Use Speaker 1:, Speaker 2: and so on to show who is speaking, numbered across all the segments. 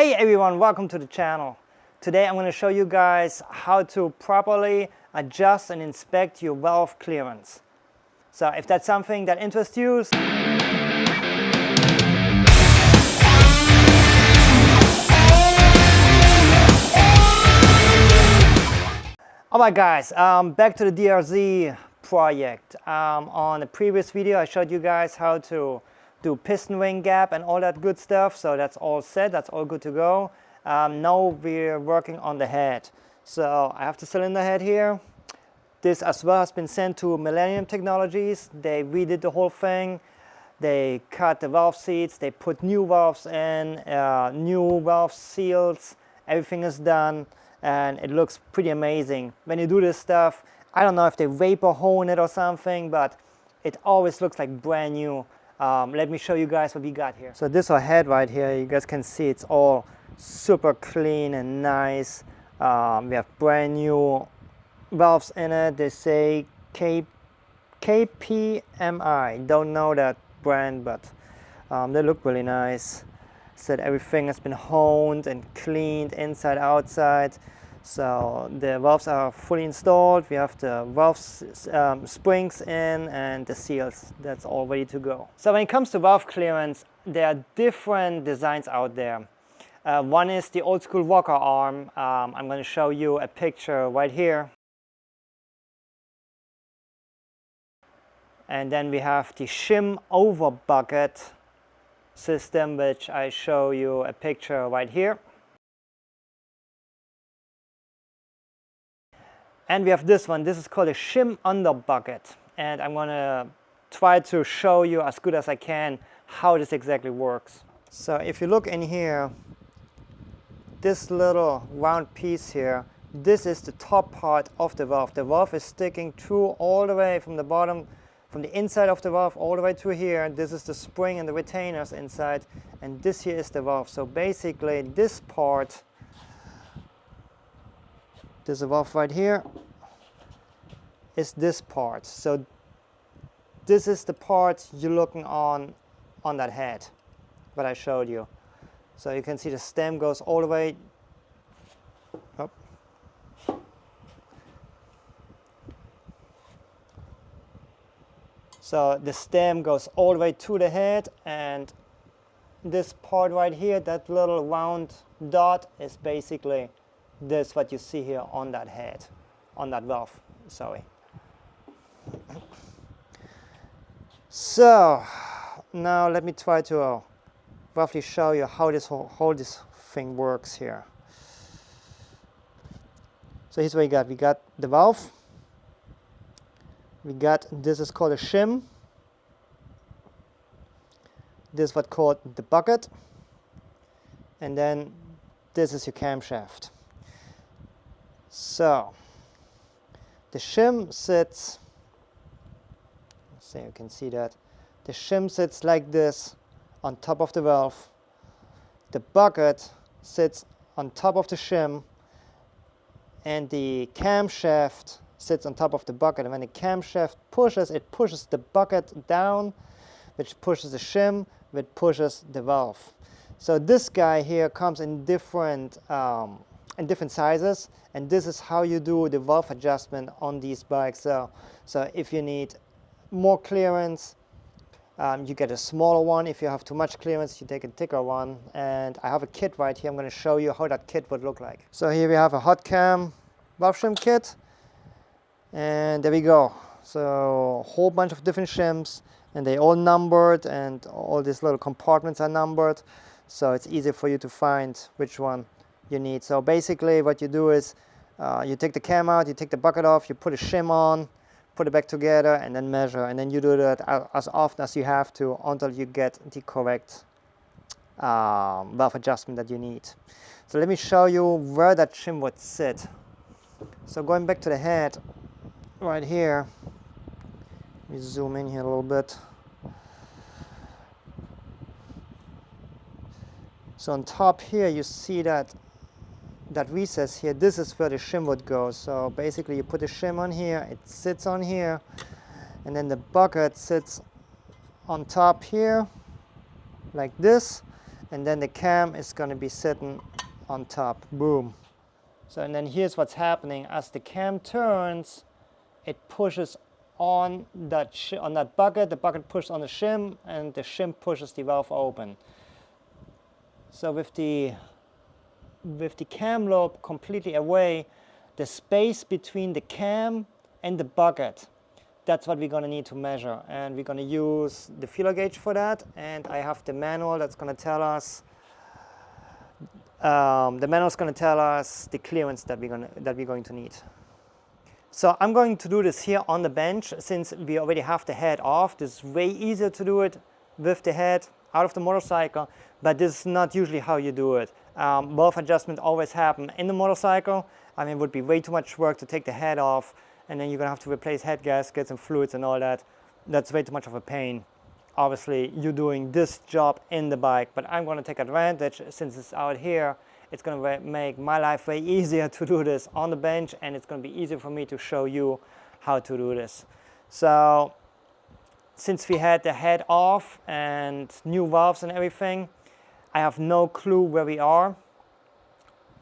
Speaker 1: Hey everyone, welcome to the channel. Today I'm going to show you guys how to properly adjust and inspect your valve clearance. So if that's something that interests you, alright guys, back to the DRZ project. On the previous video I showed you guys how to do piston ring gap and all that good stuff, so that's all set, that's all good to go. Now we're working on the head. So I have the cylinder head here. This as well has been sent to Millennium Technologies. They redid the whole thing. They cut the valve seats, they put new valves in, new valve seals, everything is done and it looks pretty amazing. When you do this stuff, I don't know if they vapor hone it or something, but it always looks like brand new. Let me show you guys what we got here. So this is our head right here. You guys can see it's all super clean and nice. We have brand new valves in it. They say KPMI. Don't know that brand, but they look really nice. Said everything has been honed and cleaned inside outside. So the valves are fully installed. We have the valve springs in and the seals. That's all ready to go. So when it comes to valve clearance, there are different designs out there. One is the old school Walker arm. I'm going to show you a picture right here. And then we have the shim over bucket system, which I show you a picture right here. And we have this one. This is called a shim under bucket. And I'm going to try to show you as good as I can how this exactly works. So if you look in here, this little round piece here, this is the top part of the valve. The valve is sticking through all the way from the bottom, from the inside of the valve all the way through here. This is the spring and the retainers inside, and this here is the valve. So basically this part, there's a valve right here, is this part. So this is the part you're looking on that head, what I showed you. So you can see the stem goes all the way up. So the stem goes all the way to the head, and this part right here, that little round dot, is basically this what you see here on that head, on that valve, sorry. So now let me try to roughly show you how this whole thing works here. So here's what we got the valve. We got, this is called a shim. This is what's called the bucket. And then this is your camshaft. So the shim sits, so you can see that, the shim sits like this on top of the valve. The bucket sits on top of the shim, and the camshaft sits on top of the bucket. And when the camshaft pushes, it pushes the bucket down, which pushes the shim, which pushes the valve. So this guy here comes in different sizes, and this is how you do the valve adjustment on these bikes. So if you need more clearance, you get a smaller one. If you have too much clearance, you take a thicker one. And I have a kit right here. I'm going to show you how that kit would look like. So here we have a hot cam valve shim kit, and there we go. So a whole bunch of different shims, and they all numbered, and all these little compartments are numbered, so it's easy for you to find which one you need. So basically what you do is you take the cam out, you take the bucket off, you put a shim on, put it back together, and then measure, and then you do that as often as you have to until you get the correct valve adjustment that you need. So let me show you where that shim would sit. So going back to the head right here, let me zoom in here a little bit. So on top here you see that recess here, this is where the shim would go. So basically you put the shim on here, it sits on here, and then the bucket sits on top here like this, and then the cam is going to be sitting on top. Boom. So, and then here's what's happening. As the cam turns, it pushes on that bucket. The bucket pushes on the shim, and the shim pushes the valve open. So with the cam lobe completely away, the space between the cam and the bucket, that's what we're going to need to measure. And we're going to use the feeler gauge for that. And I have the manual that's going to tell us, the clearance that we're going to need. So I'm going to do this here on the bench since we already have the head off. This is way easier to do it with the head out of the motorcycle, but this is not usually how you do it. Valve adjustment always happen in the motorcycle. I mean, it would be way too much work to take the head off, and then you're gonna have to replace head gaskets and fluids and all that. That's way too much of a pain. Obviously, you're doing this job in the bike, but I'm gonna take advantage since it's out here. It's gonna make my life way easier to do this on the bench, and it's gonna be easier for me to show you how to do this. So, since we had the head off and new valves and everything, I have no clue where we are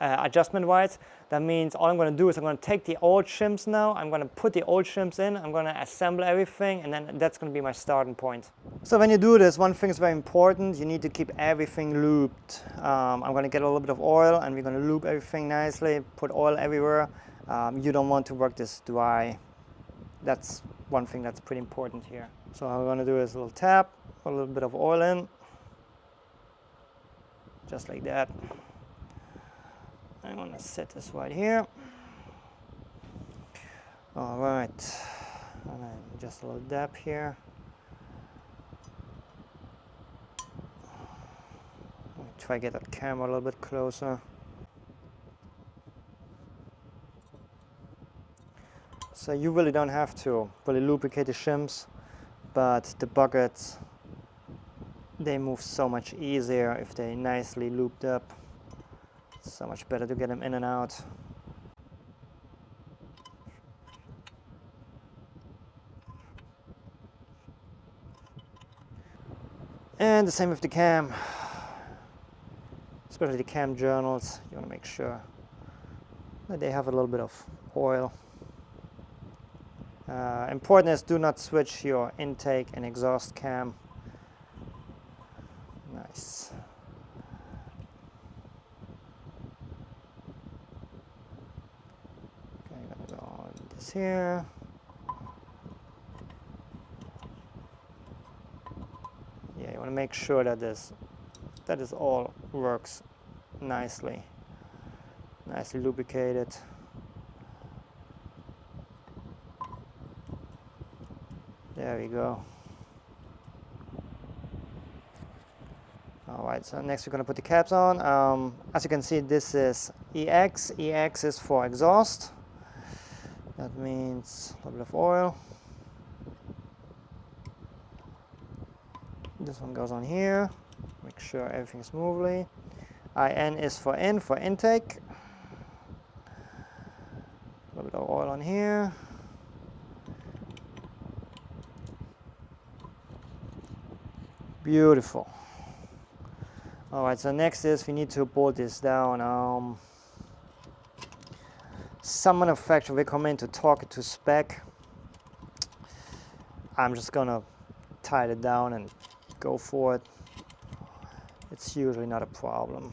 Speaker 1: adjustment-wise. That means all I'm going to do is I'm going to take the old shims now, I'm going to put the old shims in, I'm going to assemble everything, and then that's going to be my starting point. So when you do this, one thing is very important. You need to keep everything lubed. I'm going to get a little bit of oil, and we're going to lube everything nicely, put oil everywhere. You don't want to work this dry. That's one thing that's pretty important here. So what I'm going to do is a little tap, put a little bit of oil in, just like that. I'm going to set this right here. All right, and then just a little dab here. Try to get that camera a little bit closer. So you really don't have to really lubricate the shims, but the buckets, they move so much easier if they're nicely lubed up. It's so much better to get them in and out. And the same with the cam, especially the cam journals. You want to make sure that they have a little bit of oil. Important is do not switch your intake and exhaust cam. Nice. Okay, I'm gonna go on this here. Yeah, you want to make sure that this all works nicely lubricated. There we go. All right, so next we're going to put the caps on. As you can see, this is EX. EX is for exhaust. That means a little bit of oil. This one goes on here. Make sure everything's smoothly. IN is for intake. A little bit of oil on here. Beautiful. All right, so next is we need to bolt this down. Some manufacturer recommend to torque it to spec. I'm just gonna tie it down and go for it. It's usually not a problem.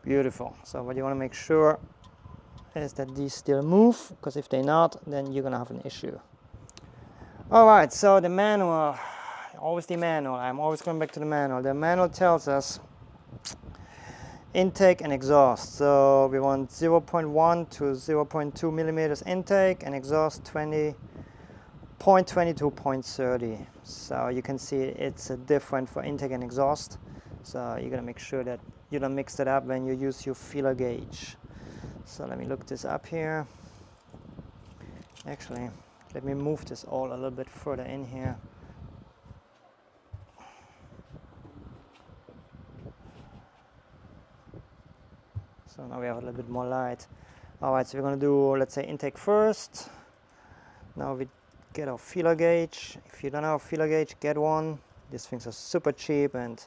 Speaker 1: Beautiful. So what you want to make sure is that these still move, because if they're not, then you're gonna have an issue. All right, so the manual, always the manual. I'm always going back to the manual. The manual tells us intake and exhaust. So we want 0.1 to 0.2 millimeters intake and exhaust 0.20 to 0.30. So you can see it's different for intake and exhaust. So you're gonna make sure that you don't mix it up when you use your feeler gauge. So let me look this up here. Actually, let me move this all a little bit further in here. So now we have a little bit more light. All right, so we're gonna do, let's say, intake first. Now we get our feeler gauge. If you don't have a feeler gauge, get one. These things are super cheap, and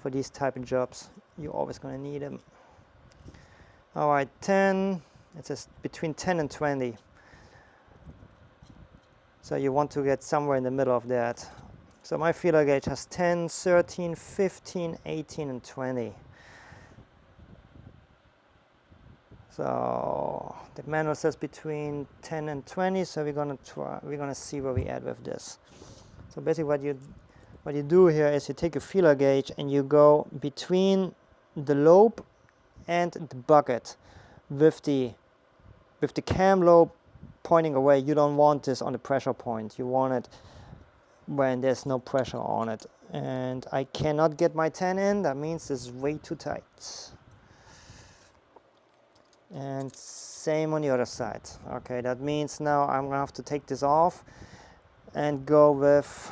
Speaker 1: for these type of jobs, you're always gonna need them. All right, 10, it says between 10 and 20. So you want to get somewhere in the middle of that. So my feeler gauge has 10, 13, 15, 18, and 20. So the manual says between 10 and 20, so we're gonna see where we at with this. So basically what you do here is you take a feeler gauge and you go between the lobe and the bucket with the cam lobe pointing away. You don't want this on the pressure point. You want it when there's no pressure on it. And I cannot get my 10 in. That means this is way too tight. And same on the other side. Okay, that means now I'm gonna have to take this off and go with,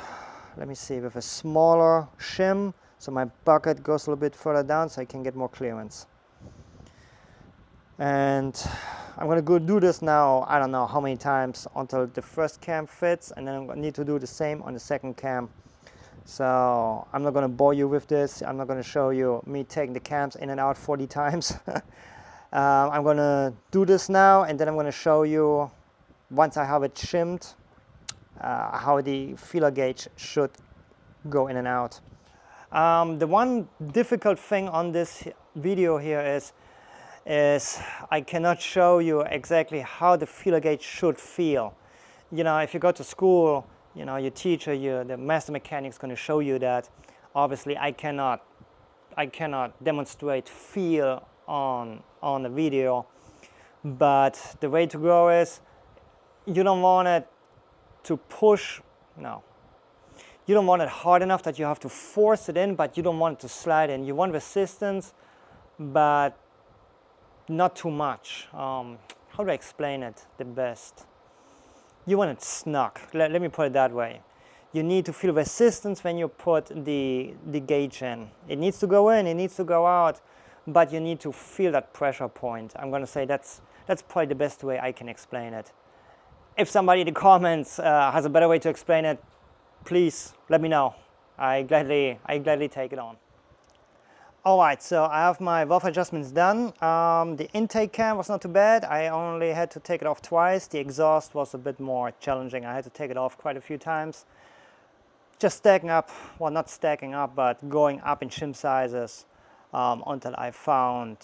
Speaker 1: let me see, with a smaller shim, so my bucket goes a little bit further down so I can get more clearance. And I'm gonna go do this now, I don't know how many times, until the first cam fits, and then I'm gonna need to do the same on the second cam. So I'm not gonna bore you with this. I'm not gonna show you me taking the cams in and out 40 times. I'm gonna do this now, and then I'm gonna show you, once I have it shimmed, how the feeler gauge should go in and out. The one difficult thing on this video here is I cannot show you exactly how the feeler gauge should feel. You know, if you go to school, you know, your teacher, the master mechanic is going to show you that. Obviously, I cannot demonstrate feel on the video, but the way to go is, you don't want it to push, no. You don't want it hard enough that you have to force it in, but you don't want it to slide in. You want resistance, but not too much. How do I explain it the best? You want it snug. Let me put it that way. You need to feel resistance when you put the gauge in. It needs to go in, it needs to go out, but you need to feel that pressure point. I'm going to say that's probably the best way I can explain it. If somebody in the comments has a better way to explain it, please let me know. I gladly take it on. All right, so I have my valve adjustments done. The intake cam was not too bad. I only had to take it off twice. The exhaust was a bit more challenging. I had to take it off quite a few times. Just stacking up, well, not stacking up, but going up in shim sizes until I found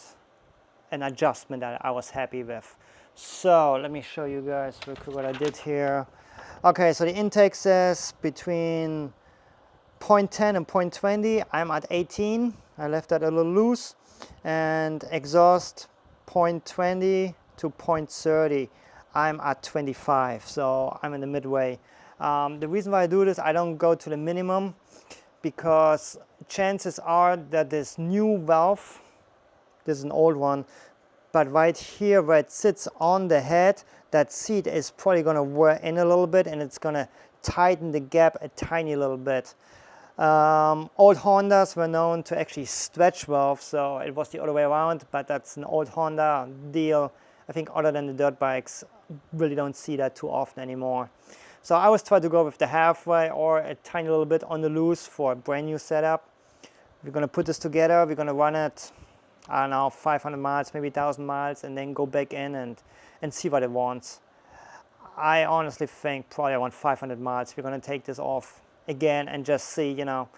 Speaker 1: an adjustment that I was happy with. So let me show you guys real quick what I did here. Okay, so the intake says between 0.10 and 0.20. I'm at 18. I left that a little loose. And exhaust 0.20 to 0.30. I'm at 25, so I'm in the midway. The reason why I do this, I don't go to the minimum, because chances are that this new valve, this is an old one, but right here where it sits on the head, that seat is probably going to wear in a little bit, and it's going to tighten the gap a tiny little bit. Old Hondas were known to actually stretch valves, so it was the other way around, but that's an old Honda deal. I think other than the dirt bikes, really don't see that too often anymore. So I always try to go with the halfway or a tiny little bit on the loose for a brand new setup. We're going to put this together, we're going to run it, I don't know, 500 miles, maybe 1,000 miles, and then go back in and see what it wants. I honestly think probably around 500 miles. We're going to take this off again and just see, you know,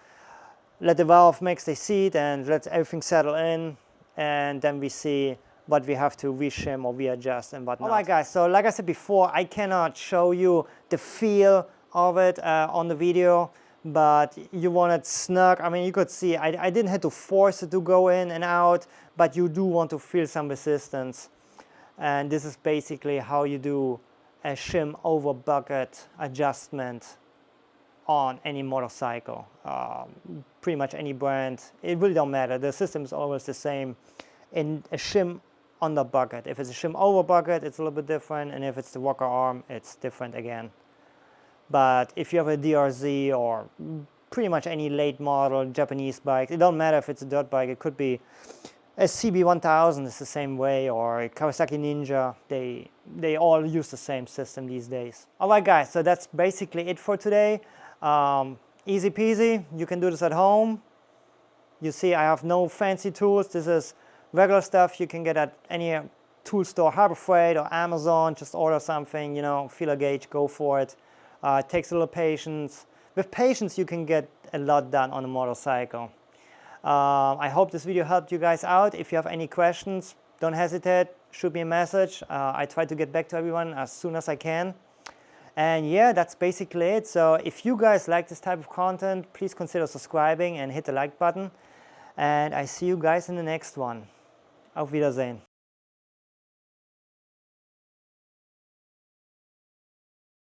Speaker 1: let the valve mix the seat and let everything settle in, and then we see what we have to reshim or readjust and whatnot. All right, guys, so like I said before, I cannot show you the feel of it on the video, but you want it snug. I mean, you could see I didn't have to force it to go in and out, but you do want to feel some resistance. And this is basically how you do a shim over bucket adjustment on any motorcycle, pretty much any brand. It really don't matter. The system is always the same. In a shim under bucket. If it's a shim over bucket, it's a little bit different, and if it's the rocker arm, it's different again. But if you have a DRZ or pretty much any late model Japanese bike, it don't matter if it's a dirt bike. It could be a CB1000 is the same way, or a Kawasaki Ninja. They all use the same system these days. All right, guys, so that's basically it for today. Easy peasy. You can do this at home. You see, I have no fancy tools. This is regular stuff you can get at any tool store, Harbor Freight or Amazon. Just order something, you know, feeler gauge, go for it. It takes a little patience. With patience, you can get a lot done on a motorcycle. I hope this video helped you guys out. If you have any questions, don't hesitate, shoot me a message. I try to get back to everyone as soon as I can. And yeah, that's basically it. So if you guys like this type of content, please consider subscribing and hit the like button. And I see you guys in the next one. Auf Wiedersehen.